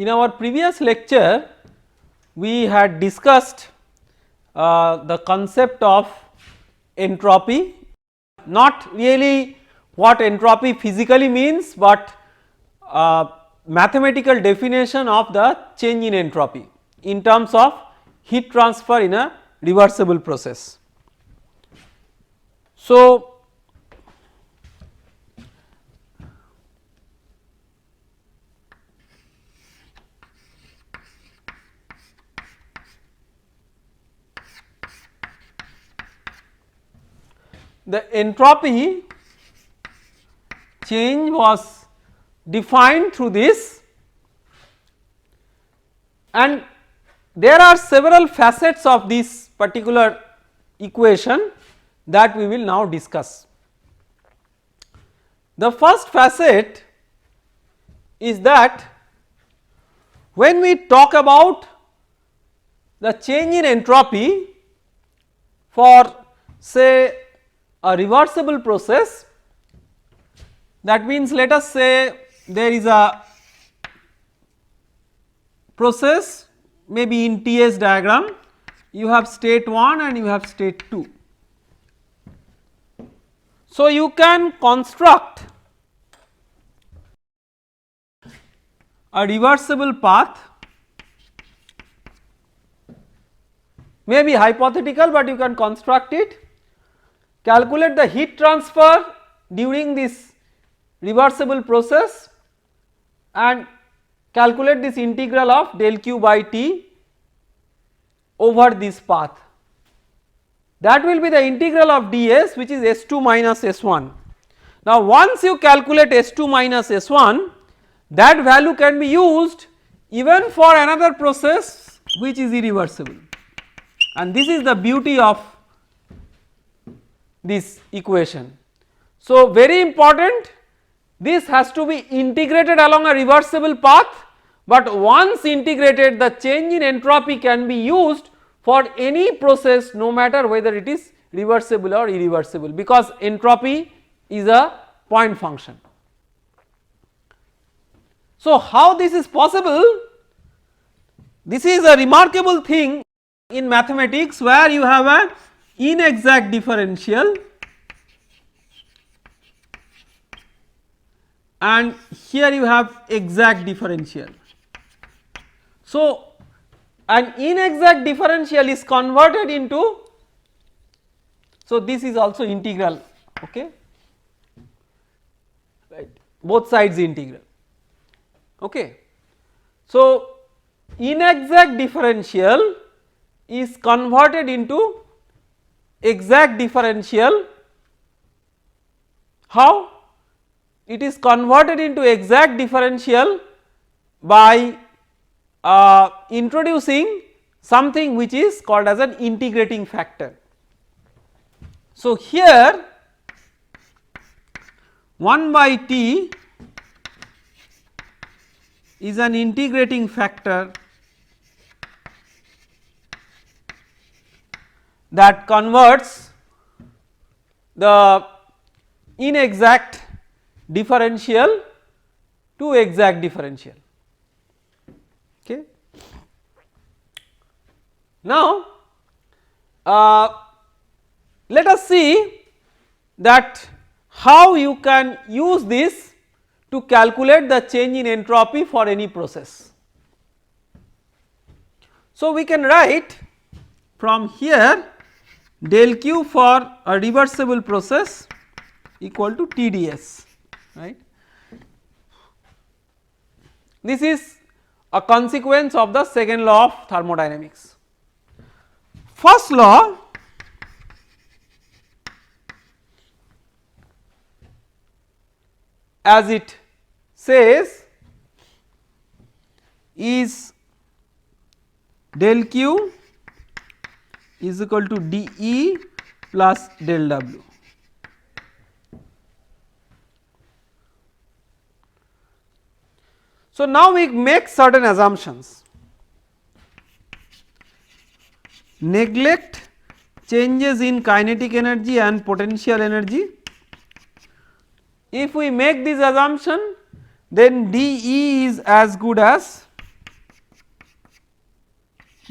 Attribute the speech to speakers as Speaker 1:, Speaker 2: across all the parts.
Speaker 1: In our previous lecture we had discussed the concept of entropy, not really what entropy physically means, but mathematical definition of the change in entropy in terms of heat transfer in a reversible process. So, the entropy change was defined through this, and there are several facets of this particular equation that we will now discuss. The first facet is that when we talk about the change in entropy for say a reversible process, that means let us say there is a process maybe in TS diagram, you have state 1 and you have state 2. So, you can construct a reversible path, may be hypothetical, but you can construct it, calculate the heat transfer during this reversible process and calculate this integral of del q by T over this path. That will be the integral of ds, which is S2 minus S1. Now, once you calculate S2 minus S1, that value can be used even for another process which is irreversible, and this is the beauty of this equation. So, very important, this has to be integrated along a reversible path, but once integrated the change in entropy can be used for any process no matter whether it is reversible or irreversible, because entropy is a point function. So, how this is possible? This is a remarkable thing in mathematics where you have an inexact differential and here you have exact differential. So, an inexact differential is converted into, so this is also integral, okay, right, both sides integral, okay. So, inexact differential is converted into exact differential. How? It is converted into exact differential by introducing something which is called as an integrating factor. So, here 1 by T is an integrating factor that converts the inexact differential to exact differential. Okay. Now, let us see that how you can use this to calculate the change in entropy for any process. So, we can write from here del q for a reversible process equal to TdS, right. This is a consequence of the second law of thermodynamics. First law, as it says, is del q is equal to dE plus del W. So, now we make certain assumptions, neglect changes in kinetic energy and potential energy. If we make this assumption, then dE is as good as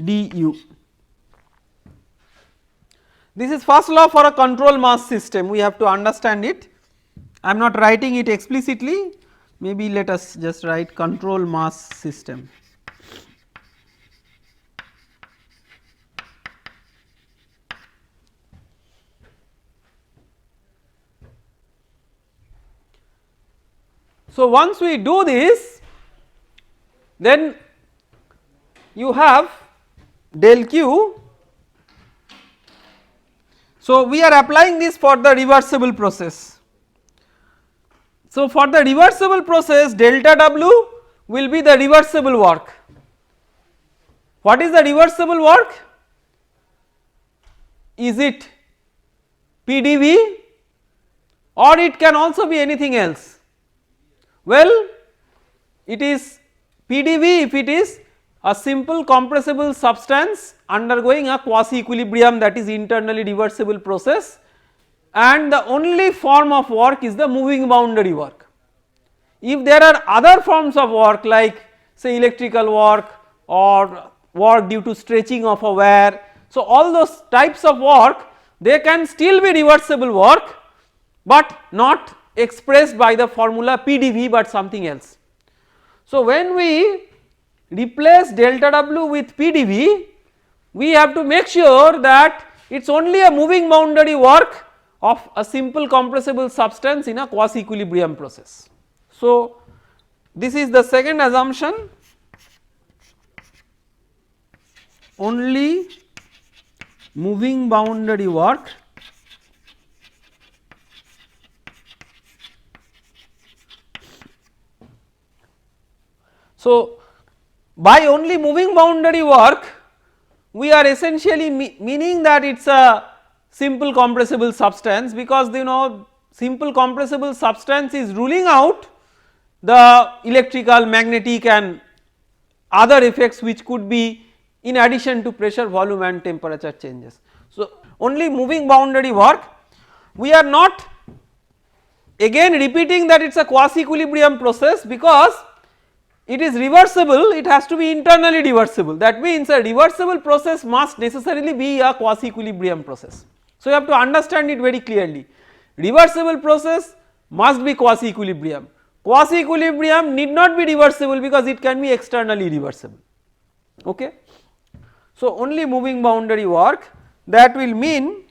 Speaker 1: du. This is first law for a control mass system, we have to understand it. I am not writing it explicitly, maybe let us just write control mass system. So, once we do this, then you have del q. So, we are applying this for the reversible process. So, for the reversible process delta W will be the reversible work. What is the reversible work? Is it PDV or it can also be anything else? Well, it is PDV if it is a simple compressible substance undergoing a quasi equilibrium, that is internally reversible process, and the only form of work is the moving boundary work. If there are other forms of work like say electrical work or work due to stretching of a wire, so all those types of work they can still be reversible work, but not expressed by the formula PDV but something else. So, when we replace delta W with PDV, we have to make sure that it is only a moving boundary work of a simple compressible substance in a quasi equilibrium process. So, this is the second assumption, only moving boundary work So, by only moving boundary work we are essentially meaning that it is a simple compressible substance, because you know simple compressible substance is ruling out the electrical, magnetic and other effects which could be in addition to pressure, volume and temperature changes. So, only moving boundary work, we are not again repeating that it is a quasi equilibrium process, because it is reversible, it has to be internally reversible, that means a reversible process must necessarily be a quasi equilibrium process. So, you have to understand it very clearly, reversible process must be quasi equilibrium, quasi equilibrium need not be reversible because it can be externally reversible. Okay. So, only moving boundary work, that will mean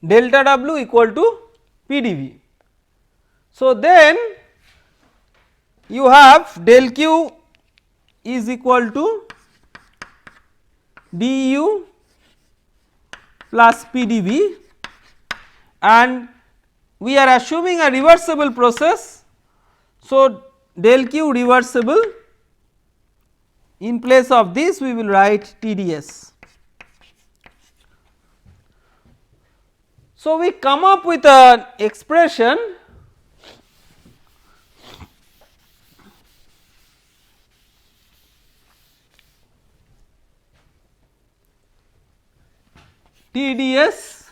Speaker 1: delta W equal to PDV. So, then you have del Q is equal to du plus PDV, and we are assuming a reversible process. So, del Q reversible, in place of this we will write TdS. So, we come up with an expression TdS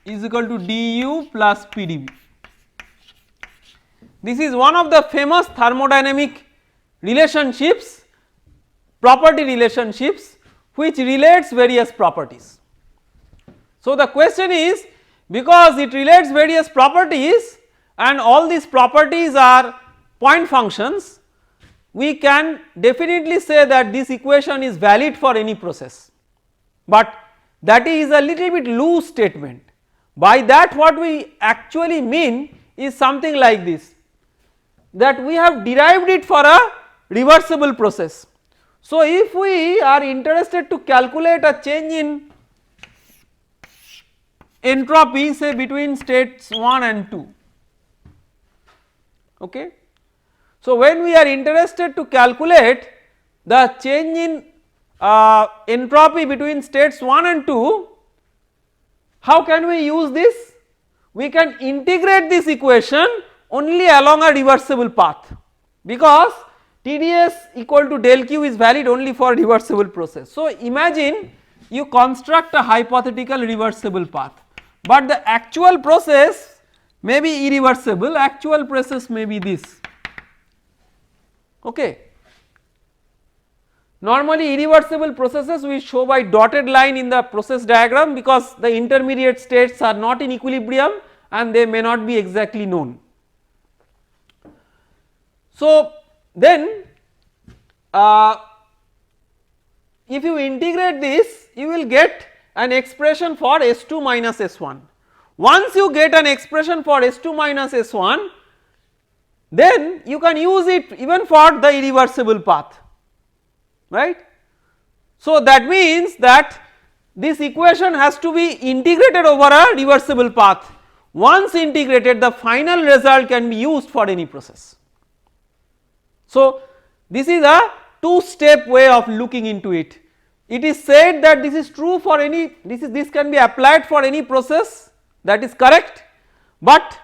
Speaker 1: is equal to du plus PDV. This is one of the famous thermodynamic relationships, property relationships which relates various properties. So, the question is, because it relates various properties and all these properties are point functions, we can definitely say that this equation is valid for any process, but that is a little bit loose statement. By that what we actually mean is something like this, that we have derived it for a reversible process. So, if we are interested to calculate a change in entropy say between states 1 and 2, okay. So, when we are interested to calculate the change in entropy between states 1 and 2, how can we use this? We can integrate this equation only along a reversible path, because TdS equal to del Q is valid only for reversible process. So, imagine you construct a hypothetical reversible path, but the actual process may be irreversible, actual process may be this, okay. Normally irreversible processes we show by dotted line in the process diagram, because the intermediate states are not in equilibrium and they may not be exactly known. So then if you integrate this, you will get an expression for S2 minus S1. Once you get an expression for S2 minus S1, then you can use it even for the irreversible path, right. So that means that this equation has to be integrated over a reversible path. Once integrated, the final result can be used for any process. So this is a two-step way of looking into it. It is said that this is true for any, this can be applied for any process, that is correct, but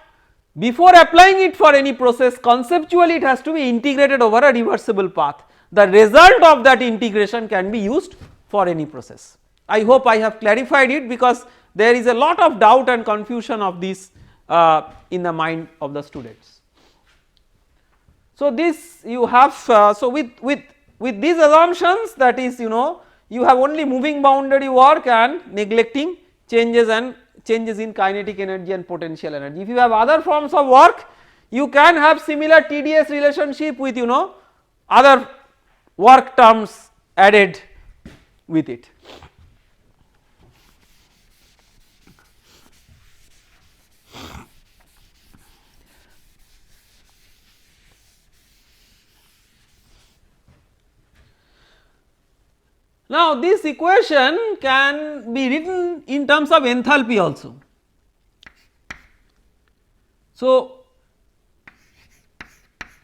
Speaker 1: before applying it for any process, conceptually it has to be integrated over a reversible path. The result of that integration can be used for any process. I hope I have clarified it, because there is a lot of doubt and confusion of this in the mind of the students. So this you have, so with these assumptions, that is, you have only moving boundary work and neglecting changes in kinetic energy and potential energy. If you have other forms of work, you can have similar TDS relationship with other work terms added with it. Now this equation can be written in terms of enthalpy also. So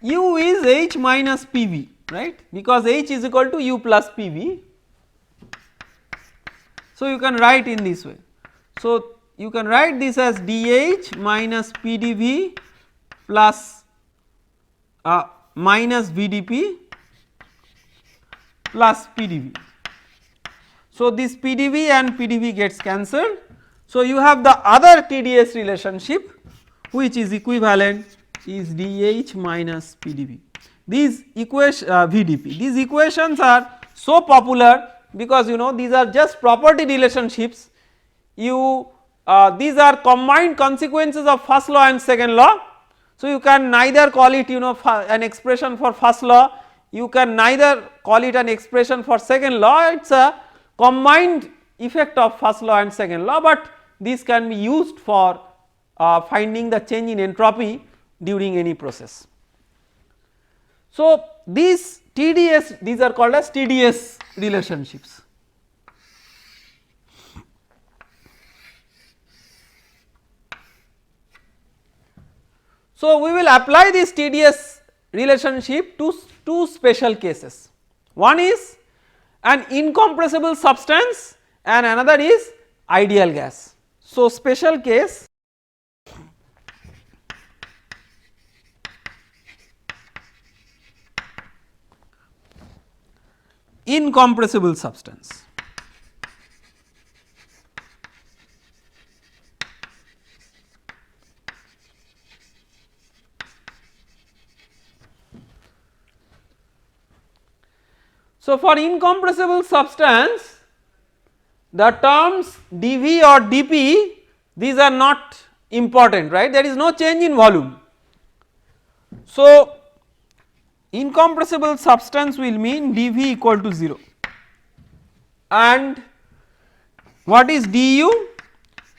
Speaker 1: U is H minus PV, right, because H is equal to U plus PV. So you can write in this way. So you can write this as dH minus PdV plus minus VdP plus PdV. So this PdV and PdV gets cancelled. So you have the other TDS relationship, which is equivalent is dH minus PdV. These VdP. These equations are so popular because these are just property relationships. These are combined consequences of first law and second law. So you can neither call it an expression for first law, you can neither call it an expression for second law. It is a combined effect of first law and second law, but this can be used for finding the change in entropy during any process. So these TDS, these are called as TDS relationships. So we will apply this TDS relationship to two special cases. One is an incompressible substance and another is ideal gas. So special case, incompressible substance. So for incompressible substance, the terms dV or dP, these are not important, right, there is no change in volume. So incompressible substance will mean dV equal to 0, and what is du?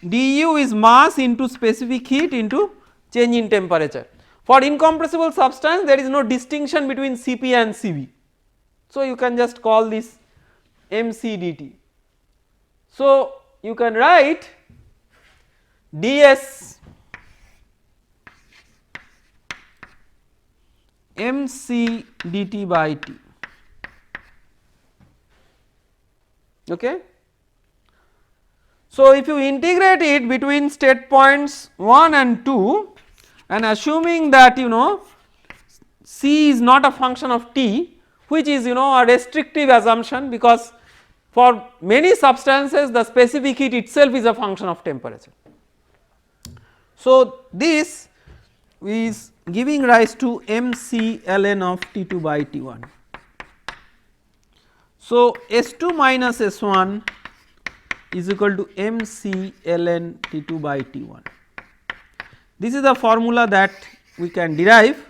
Speaker 1: du is mass into specific heat into change in temperature. For incompressible substance there is no distinction between Cp and Cv, so you can just call this mc dt. So you can write ds mc dt by t, okay. So if you integrate it between state points 1 and 2 and assuming that C is not a function of t, which is a restrictive assumption, because for many substances the specific heat itself is a function of temperature. So, this is giving rise to MC ln of T2 by T1. So, S2 minus S1 is equal to MC ln T2 by T1. This is the formula that we can derive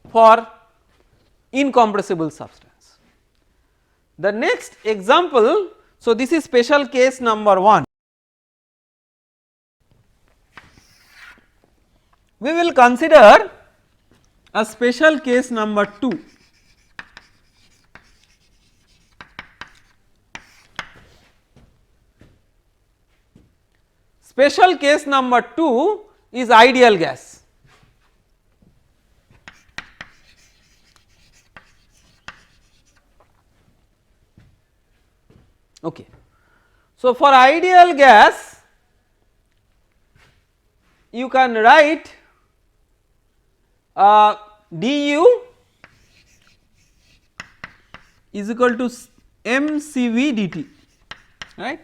Speaker 1: for incompressible substance. The next example, so this is special case number 1. We will consider a special case number 2. Special case number 2 is ideal gas. Okay. So, for ideal gas you can write du is equal to mCv dt, right,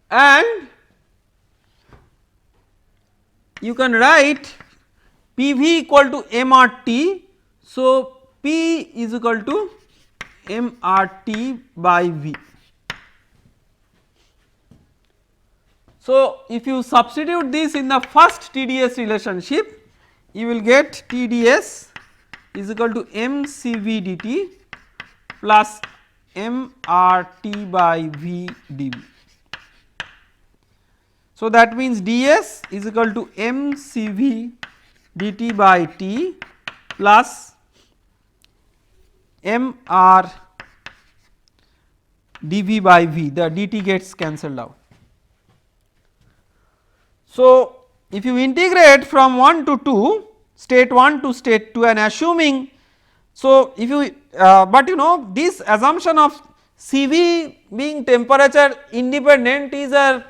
Speaker 1: and you can write PV equal to mRT. So, P is equal to mRT by V. So, if you substitute this in the first TdS relationship, you will get TdS is equal to mCv dt plus mRT by V dV. So, that means ds is equal to mCv dt by T plus mR dV by V, the dt gets cancelled out. So, if you integrate from 1 to 2, state 1 to state 2 and assuming, so if you but you know this assumption of Cv being temperature independent is a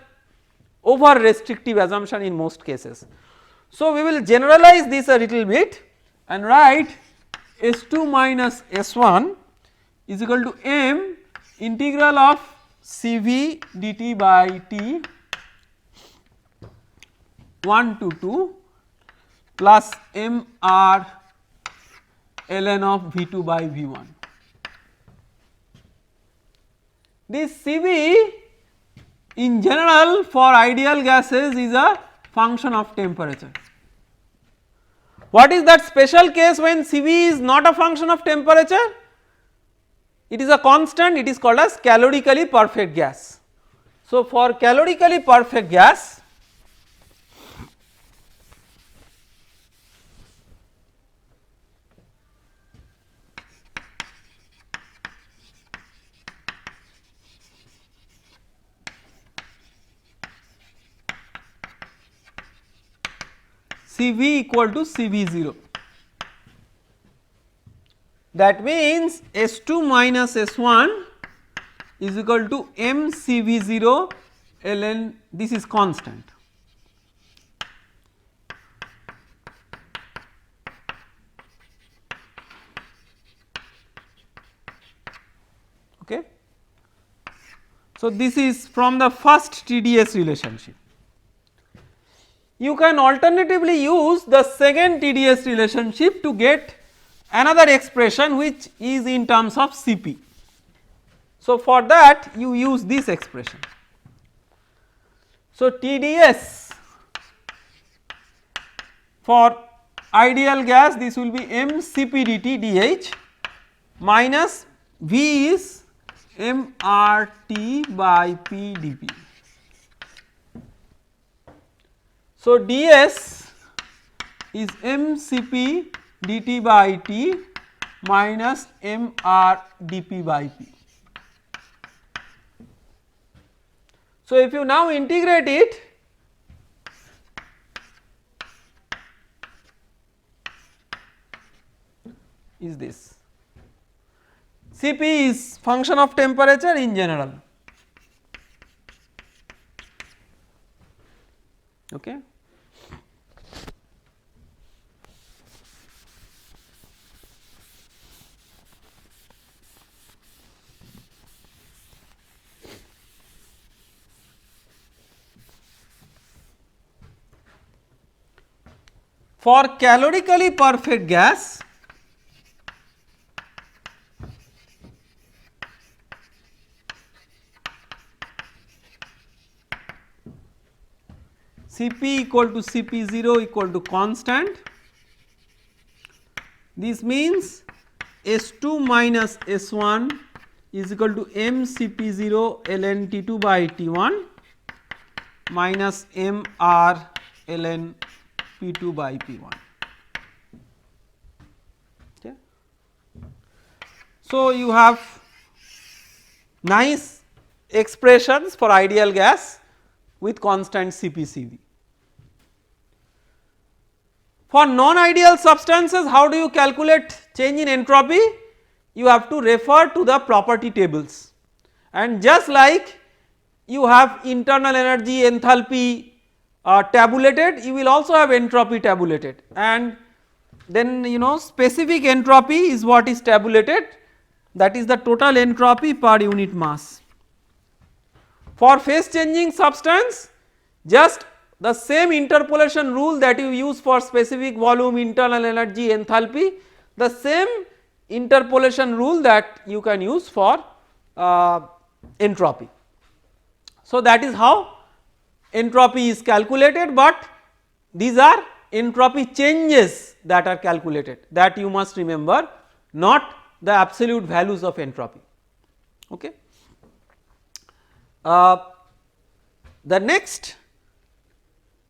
Speaker 1: over restrictive assumption in most cases. So, we will generalize this a little bit and write S2 minus S1 is equal to m integral of Cv dt by T 1 to 2 plus mR ln of V2 by V1. This Cv in general for ideal gases is a function of temperature. What is that special case when Cv is not a function of temperature? It is a constant, it is called as calorically perfect gas. So, for calorically perfect gas, Cv equal to Cv0. That means S2 minus S1 is equal to mCv0 ln, this is constant. Okay. So, this is from the first TdS relationship. You can alternatively use the second TdS relationship to get another expression which is in terms of Cp. So, for that you use this expression. So, TdS for ideal gas, this will be mCp dt dH minus V is mRT by P dP. So, ds is mCp dt by T minus mR dP by P. So, if you now integrate it, is this Cp is function of temperature in general. Okay. For calorically perfect gas, Cp equal to Cp0 equal to constant. This means S2 minus S1 is equal to m Cp0 ln T2 by T1 minus m R ln P2 by P1. Okay. So, you have nice expressions for ideal gas with constant Cp/Cv. For non-ideal substances, how do you calculate change in entropy? You have to refer to the property tables, and just like you have internal energy, enthalpy tabulated, you will also have entropy tabulated, and then specific entropy is what is tabulated, that is the total entropy per unit mass. For phase changing substance, just the same interpolation rule that you use for specific volume, internal energy, enthalpy, the same interpolation rule that you can use for entropy. So, that is how entropy is calculated, but these are entropy changes that are calculated, that you must remember, not the absolute values of entropy. Okay. The next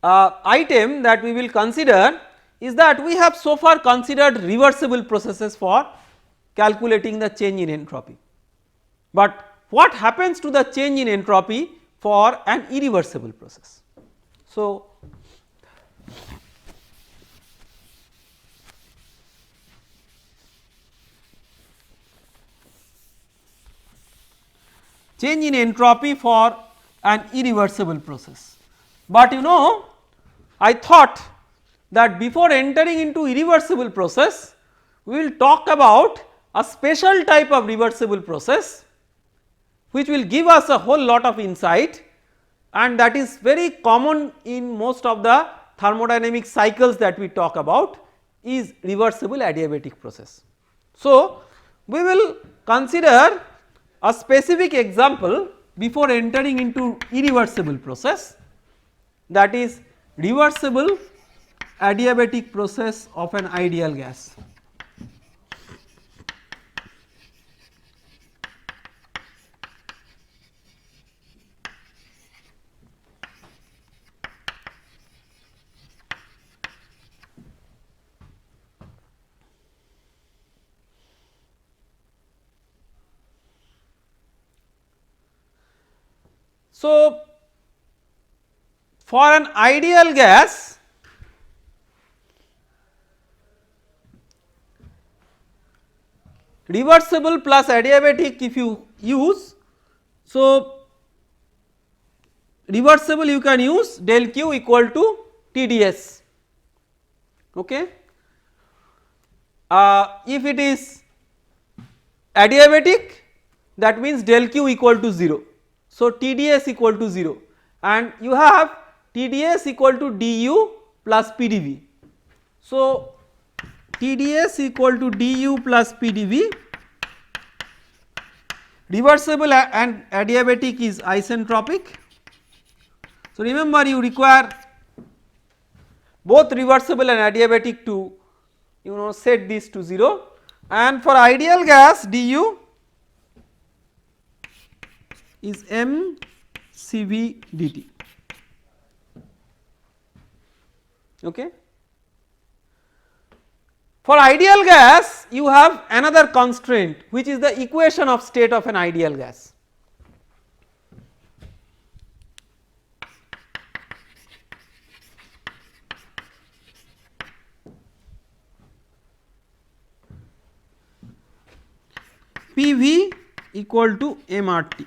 Speaker 1: item that we will consider is that we have so far considered reversible processes for calculating the change in entropy, but what happens to the change in entropy for an irreversible process. So, change in entropy for an irreversible process, but I thought that before entering into irreversible process, we will talk about a special type of reversible process which will give us a whole lot of insight, and that is very common in most of the thermodynamic cycles that we talk about, is reversible adiabatic process. So, we will consider a specific example before entering into irreversible process, that is reversible adiabatic process of an ideal gas. So, for an ideal gas, reversible plus adiabatic if you use, so reversible you can use del q equal to TdS. Okay. If it is adiabatic, that means del q equal to 0. So, TdS equal to 0, and you have TdS equal to du plus PdV. So, TdS equal to du plus PdV, reversible and adiabatic is isentropic. So, remember you require both reversible and adiabatic to set this to 0, and for ideal gas du is m Cv dt. Okay. For ideal gas you have another constraint, which is the equation of state of an ideal gas. PV equal to mRT.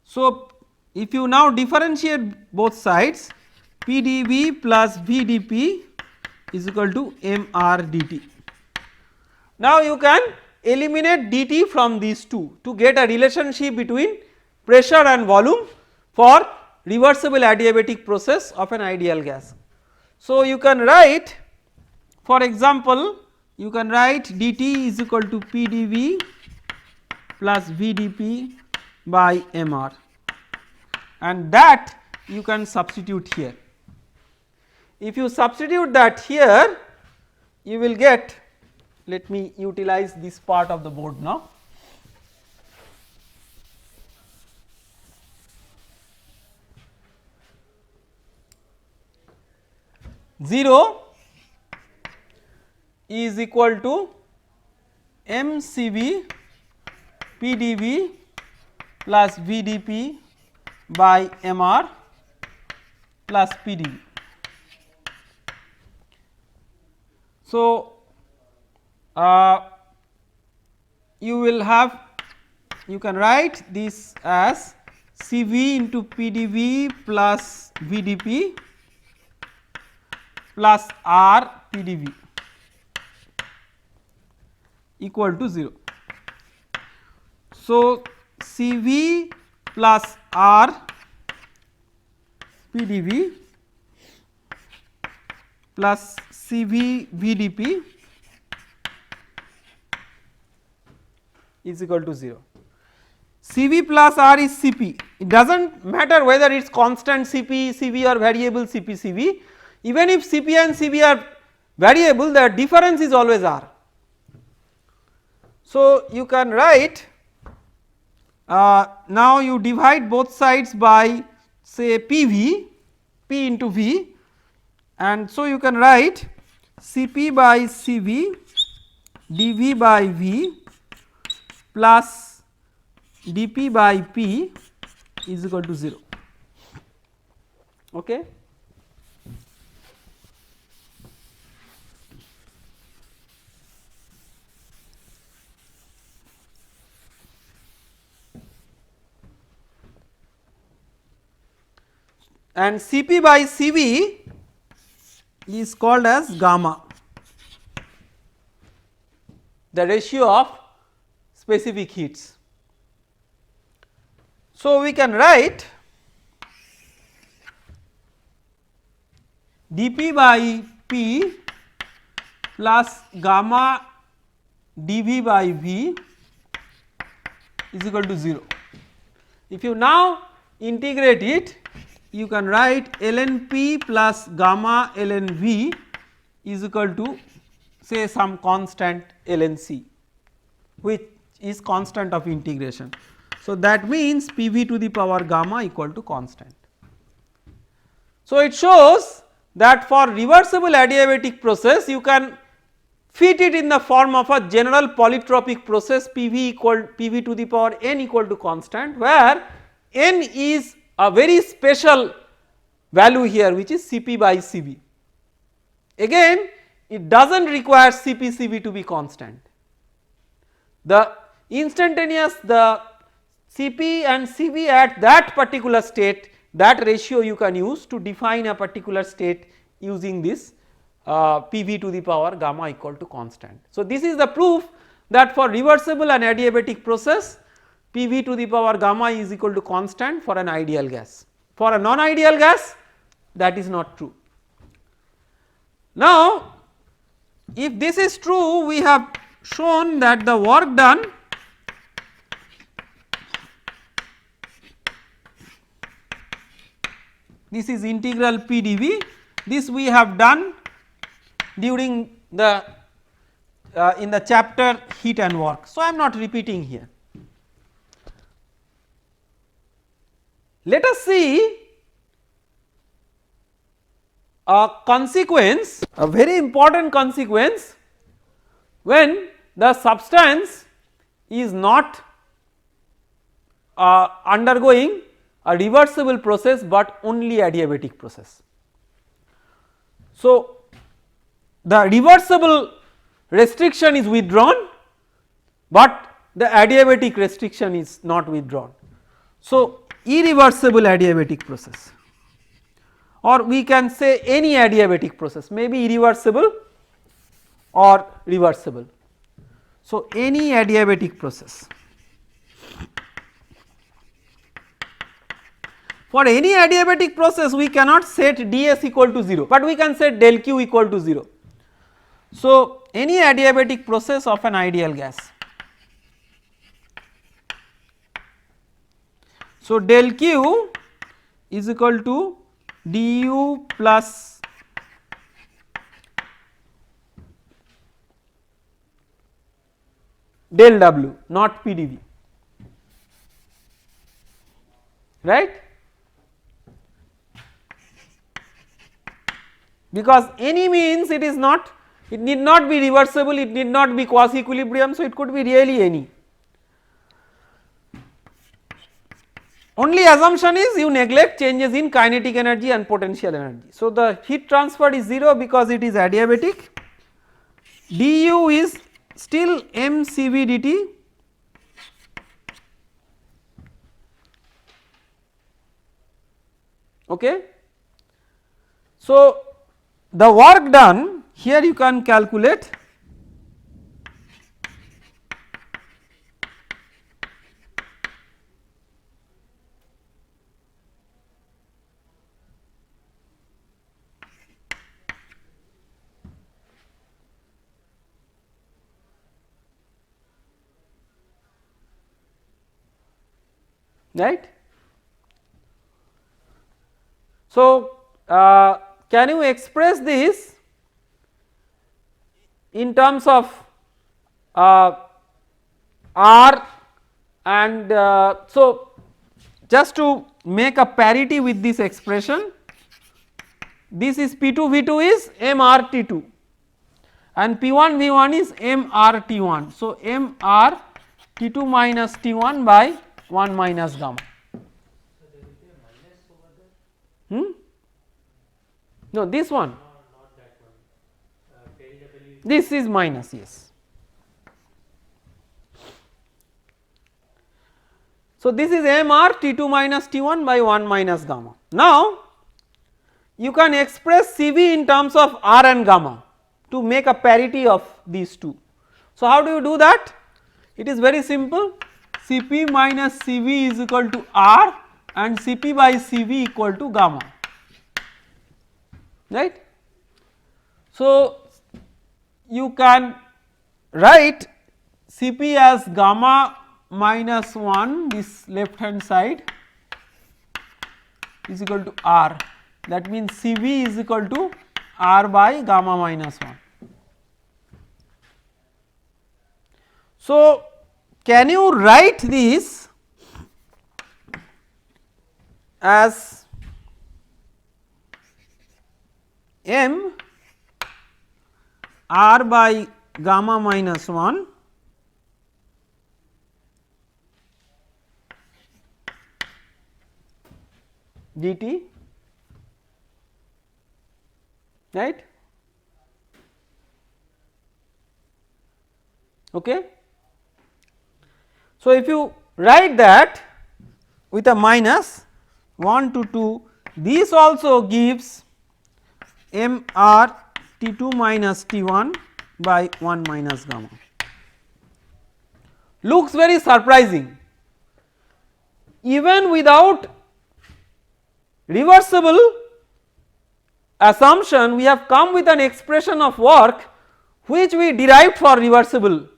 Speaker 1: So, if you now differentiate both sides, PdV plus VdP is equal to mR dt. Now, you can eliminate dt from these two to get a relationship between pressure and volume for reversible adiabatic process of an ideal gas. So, you can write, for example, you can write dt is equal to pdv plus vdp by mr, and that you can substitute here. If you substitute that here, you will get, let me utilize this part of the board now. Zero is equal to mCv pdv plus vdp by mr plus pdv. So, you will have, you can write this as Cv into pdv plus vdp plus r pdv equal to 0. So, Cv plus r pdv plus Cv vdp is equal to 0. Cv plus r is Cp, it does not matter whether it is constant Cp, Cv or variable Cp, Cv. Even if Cp and Cv are variable, the difference is always r. So, you can write, now you divide both sides by say Pv, P into V, and so you can write Cp by Cv dV by V plus dP by P is equal to 0. Okay. And Cp by Cv is called as gamma, the ratio of specific heats. So, we can write dP by P plus gamma dV by V is equal to 0. If you now integrate it, you can write ln P plus gamma ln V is equal to say some constant ln C, which is constant of integration. So, that means Pv to the power gamma equal to constant. So, it shows that for reversible adiabatic process you can fit it in the form of a general polytropic process Pv to the power n equal to constant, where n is a very special value here, which is Cp by Cv. Again, it does not require Cp Cv to be constant. The instantaneous, the Cp and Cv at that particular state, that ratio you can use to define a particular state using this Pv to the power gamma equal to constant. So, this is the proof that for reversible and adiabatic process Pv to the power gamma is equal to constant for an ideal gas. For a non-ideal gas, that is not true. Now, if this is true, we have shown that the work done this is integral P dV, this we have done during the in the chapter heat and work. So, I am not repeating here. Let us see a consequence, a very important consequence, when the substance is not undergoing a reversible process but only adiabatic process. So, the reversible restriction is withdrawn, but the adiabatic restriction is not withdrawn. So, irreversible adiabatic process, or we can say any adiabatic process, may be irreversible or reversible. So, any adiabatic process For any adiabatic process we cannot set ds equal to 0, but we can set del q equal to 0. So, any adiabatic process of an ideal gas. So, del q is equal to du plus del w, not pdv, right, because any means it is not, it need not be reversible, it need not be quasi equilibrium, so it could be really any. Only assumption is you neglect changes in kinetic energy and potential energy. So, the heat transfer is 0 because it is adiabatic, du is still mCv dt, okay. So, the work done here you can calculate, right. So, can you express this in terms of R and so just to make a parity with this expression, this is P2 V2 is mR T2 and P1 V1 is mR T1. So, mR T2 minus T1 by 1 minus gamma. No, this one.
Speaker 2: Not that one.
Speaker 1: This is minus, yes. So, this is mR T2 minus T1 by 1 minus gamma. Now, you can express Cv in terms of R and gamma to make a parity of these two. So, how do you do that? It is very simple, Cp minus Cv is equal to R and Cp by Cv equal to gamma, right. So, you can write Cp as gamma minus 1, this left hand side is equal to R, that means Cv is equal to R by gamma minus 1. So, can you write this as m R by gamma minus 1 dt, right, okay. So, if you write that with a minus 1 to 2, this also gives mR T2 minus T1 by 1 minus gamma. Looks very surprising, even without reversible assumption we have come with an expression of work which we derived for reversible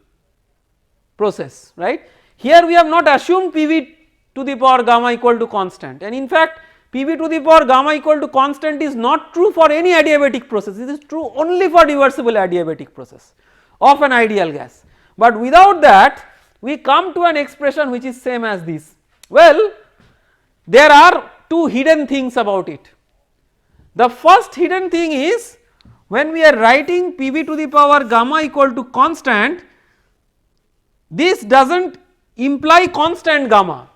Speaker 1: process, right. Here we have not assumed PV to the power gamma equal to constant, and in fact PV to the power gamma equal to constant is not true for any adiabatic process, it is true only for reversible adiabatic process of an ideal gas, but without that we come to an expression which is same as this. Well, there are two hidden things about it. The first hidden thing is when we are writing PV to the power gamma equal to constant, this does not imply constant gamma,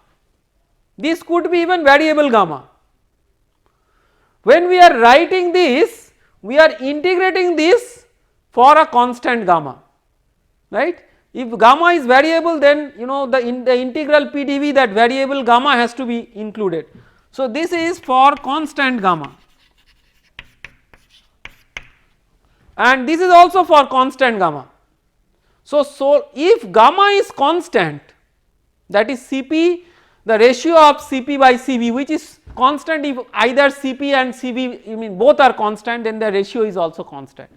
Speaker 1: this could be even variable gamma. When we are writing this, we are integrating this for a constant gamma, right. If gamma is variable, then you know in the integral PdV that variable gamma has to be included. So, this is for constant gamma and this is also for constant gamma. So, if gamma is constant, that is Cp, the ratio of Cp by Cv which is constant if either Cp and Cv I mean both are constant, then the ratio is also constant.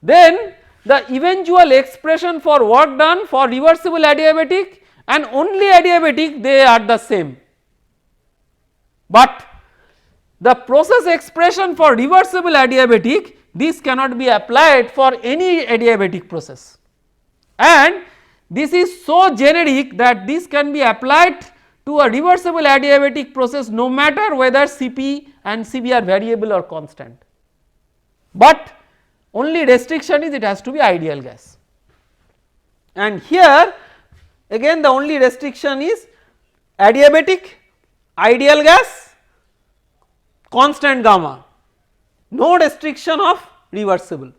Speaker 1: Then the eventual expression for work done for reversible adiabatic and only adiabatic, they are the same, but the process expression for reversible adiabatic, this cannot be applied for any adiabatic process, and this is so generic that this can be applied to a reversible adiabatic process no matter whether Cp and Cv are variable or constant, but only restriction is it has to be ideal gas. And here again the only restriction is adiabatic, ideal gas, constant gamma, no restriction of reversible.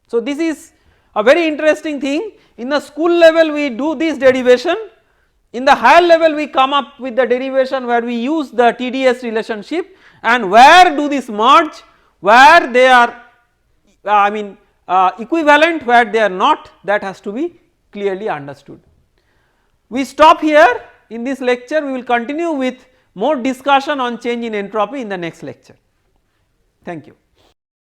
Speaker 1: So this is a very interesting thing. In the school level we do this derivation, in the higher level we come up with the derivation where we use the TDS relationship, and where do this merge, where they are equivalent, where they are not, that has to be clearly understood. We stop here in this lecture. We will continue with more discussion on change in entropy in the next lecture. Thank you.